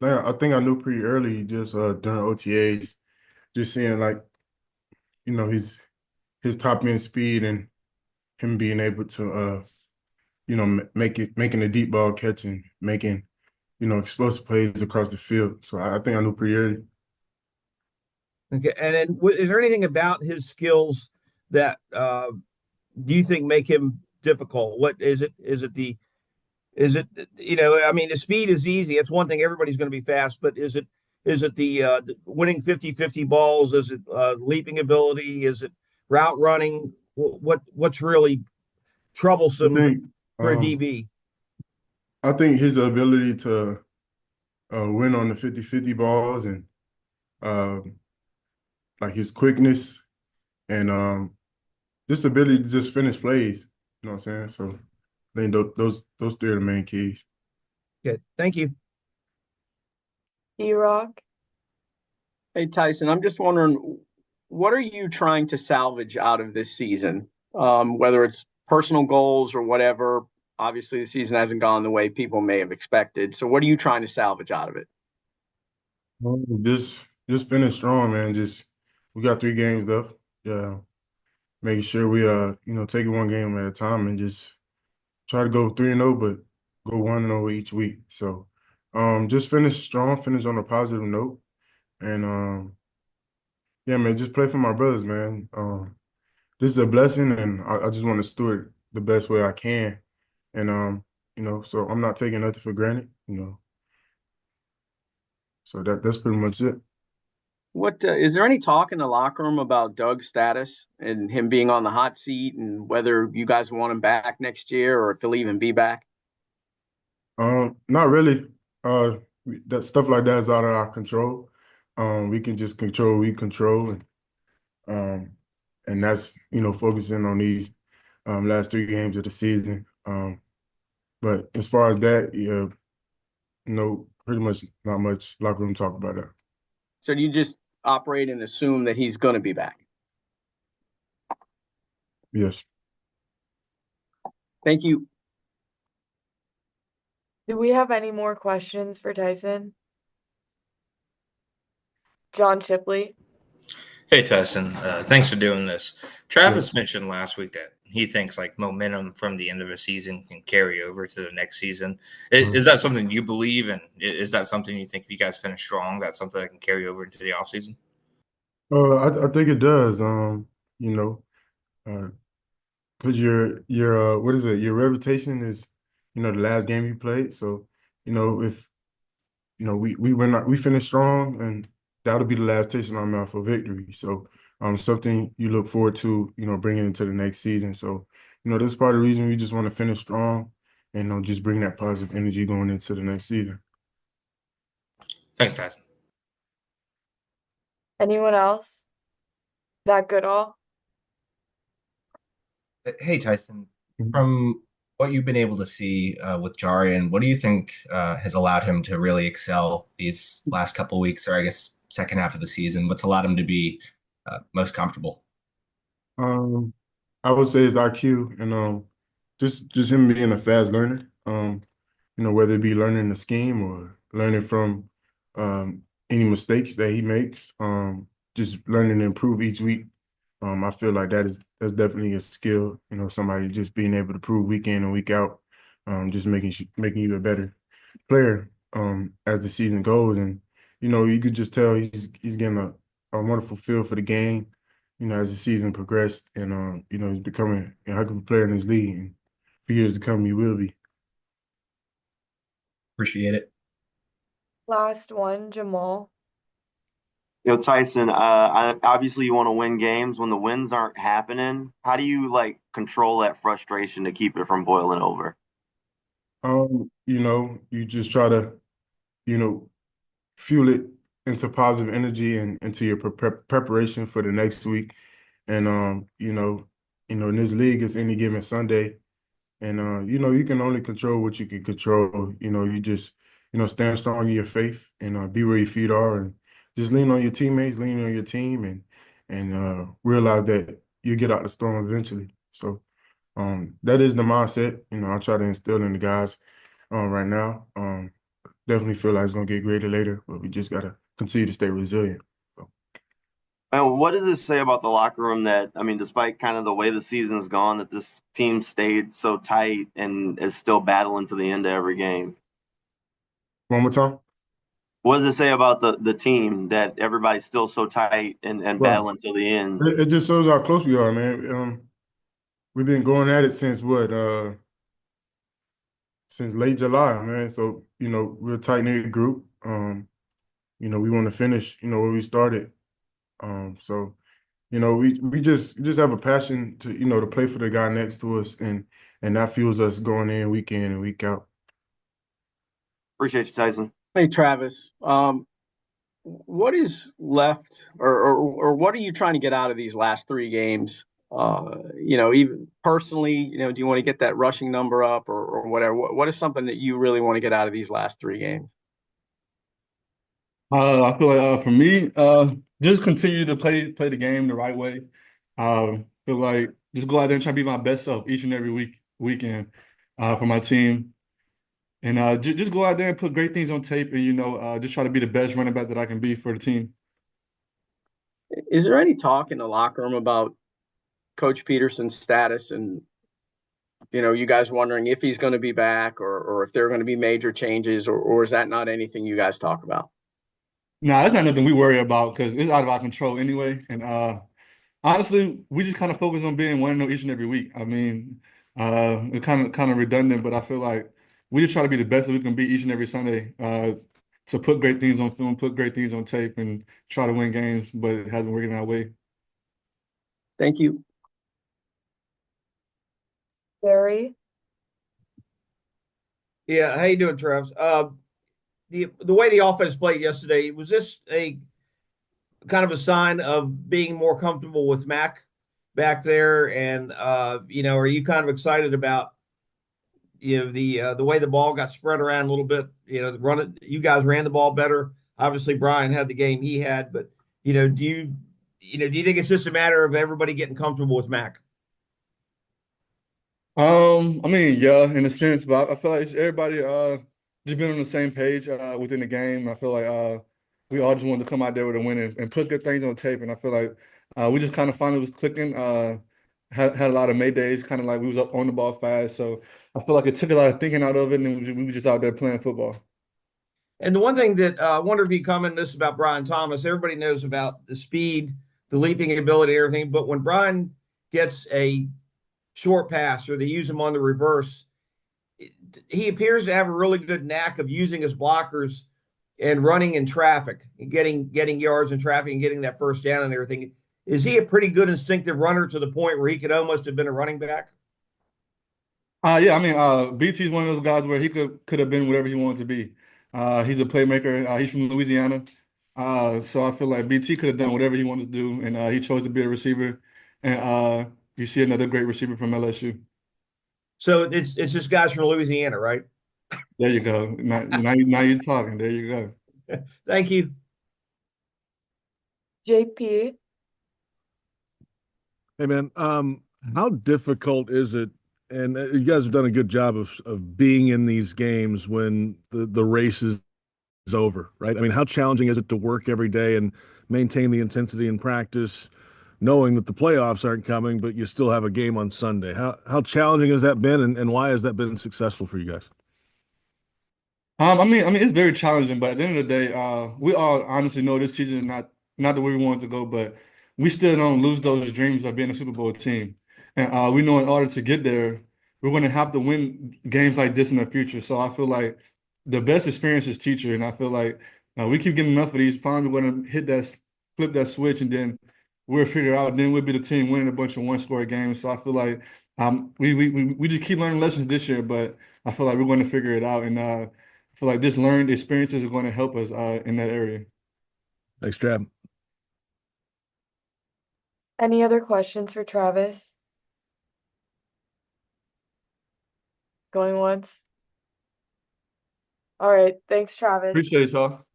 I think I knew pretty early, just during OTAs, just seeing like his top end speed and him being able to making the deep ball catching, making explosive plays across the field. So I think I knew pretty early. Okay, and then is there anything about his skills that do you think make him difficult? What is it? Is it I mean, the speed is easy. It's one thing, everybody's going to be fast, but is it the winning 50-50 balls? Is it leaping ability? Is it route running? What's really I troublesome think for a um DB? I think his ability to win on the 50-50 balls and um like his quickness and just ability to just finish plays. You know what I'm saying? So I think those three are the main keys. Okay, thank you. E-Rock. Hey, Tyson, I'm just wondering, what are you trying to salvage out of this season? Whether it's personal goals or whatever. Obviously, the season hasn't gone the way people may have expected. So, what are you trying to salvage out of it? Just finish strong, man. Just we got 3 games left. Yeah, making sure we take it one game at a time and just try to go 3-0, but go 1-0 each week. So just finish strong, finish on a positive note. And yeah, man, just play for my brothers, man. This is a blessing and I just want to steward the best way I can. And so I'm not taking nothing for granted. So that's pretty much it. What is there any talk in the locker room about Doug's status and him being on the hot seat and whether you guys want him back next year or if he'll even be back? Not really. That stuff like that is out of our control. We can just control what we control, um, and that's focusing on these last 3 games of the season. But as far as that, yeah, no, pretty much not much locker room talk about that. So do you just operate and assume that he's going to be back? Yes. Thank you. Do we have any more questions for Tyson? John Shipley. Hey Tyson, thanks for doing this. Yeah. Travis mentioned last week that he thinks like momentum from the end of a season can carry over to the next season. Is that something you believe, and is that something you think if you guys finish strong, that's something that can carry over into the offseason? I think it does. You know, because your what is it? Your reputation is the last game you played. So if we finished strong, and that'll be the last taste in our mouth for victory. So something you look forward to bringing into the next season. So this is part of the reason we just want to finish strong and just bring that positive energy going into the next season. Thanks, Tyson. Anyone else? That good all? Hey, Tyson, Mhm. from what you've been able to see with Jarian, what do you think has allowed him to really excel these last couple of weeks, or I guess second half of the season? What's allowed him to be most comfortable? Um, I would say it's IQ and just him being a fast learner. Whether it be learning the scheme or learning from any mistakes that he makes, just learning to improve each week. I feel like that's definitely a skill. Somebody just being able to prove week in and week out, just making you a better player as the season goes. And you could just tell he's getting a wonderful feel for the game. As the season progressed, and he's becoming a heck of a player in this league. And for years to come, he will be. Appreciate it. Last one, Jamal. Tyson, obviously you want to win games. When the wins aren't happening, how do you control that frustration to keep it from boiling over? You just try to, you know, fuel it into positive energy and into your preparation for the next week. And in this league, it's any given Sunday, and you can only control what you can control. You just stand strong in your faith and be where your feet are, and just lean on your teammates, lean on your team, and realize that you get out the storm eventually. So that is the mindset I try to instill in the guys right now. definitely feel like it's gonna get greater later, but we just gotta continue to stay resilient. So. And what does this say about the locker room that, I mean, despite kind of the way the season's gone, that this team stayed so tight and is still battling to the end of every game? One more time. What does it say about the team that everybody's still so tight and Right. battling till the end? It just shows how close we are, man. We've been going at it since what? Since late July, man. So, we're a tight-knit group. We want to finish, where we started. So, we just have a passion to play for the guy next to us, and that fuels us going in and week out. Appreciate you, Tyson. Hey, Travis. What is left, or what are you trying to get out of these last three games? Even personally, do you want to get that rushing number up or whatever? What is something that you really want to get out of these last three games? I feel like for me, just continue to play the game the right way. Feel like just go out there and try to be my best self each and every weekend for my team, and just go out there and put great things on tape, and just try to be the best running back that I can be for the team. Is there any talk in the locker room about Coach Peterson's status and you guys wondering if he's going to be back or if there are going to be major changes or is that not anything you guys talk about? Nah, that's not nothing we worry about because it's out of our control anyway. And honestly, we just kind of focus on being 1-0 each and every week. I mean, it's kind of redundant, but I feel like we just try to be the best that we can be each and every Sunday. To put great things on film, put great things on tape, and try to win games, but it hasn't worked our way. Thank you. Barry. Yeah, how you doing, Travis? The way the offense played yesterday, was this a kind of a sign of being more comfortable with Mac back there? And are you kind of excited about the way the ball got spread around a little bit? You guys ran the ball better. Obviously, Brian had the game he had, but do you think it's just a matter of everybody getting comfortable with Mac? I mean, yeah, in a sense, but I feel like everybody just been on the same page within the game. I feel like we all just wanted to come out there with a win and put good things on tape. And I feel like we just kind of finally was clicking. Had a lot of Maydays, kind of like we was up on the ball fast. So I feel like it took a lot of thinking out of it, and we were just out there playing football. And the one thing that I wonder if you comment this about Brian Thomas, everybody knows about the speed, the leaping ability, everything. But when Brian gets a short pass or they use him on the reverse, he appears to have a really good knack of using his blockers and running in traffic and getting yards in traffic and getting that first down and everything. Is he a pretty good instinctive runner to the point where he could almost have been a running back? Yeah, I mean, BT's one of those guys where he could have been whatever he wanted to be. He's a playmaker. He's from Louisiana. So I feel like BT could have done whatever he wanted to do, and he chose to be a receiver. And you see another great receiver from LSU. So it's just guys from Louisiana, right? There you go. Now you're talking. There you go. Thank you. JP. Hey man, how difficult is it? And you guys have done a good job of being in these games when the race is over, right? I mean, how challenging is it to work every day and maintain the intensity in practice, knowing that the playoffs aren't coming, but you still have a game on Sunday? How challenging has that been, and why has that been successful for you guys? I mean, it's very challenging, but at the end of the day, we all honestly know this season is not the way we wanted to go, but we still don't lose those dreams of being a Super Bowl team. And we know in order to get there, we're going to have to win games like this in the future. So I feel like the best experience is teacher, and I feel like we keep getting enough of these. Finally, we're going to flip that switch, and then we'll figure out. Then we'll be the team winning a bunch of one-score games. So I feel like we just keep learning lessons this year, but I feel like we're going to figure it out, and I feel like this learned experiences are going to help us in that area. Thanks, Trav. Any other questions for Travis? Going once. All right. Thanks, Travis. Appreciate it, y'all.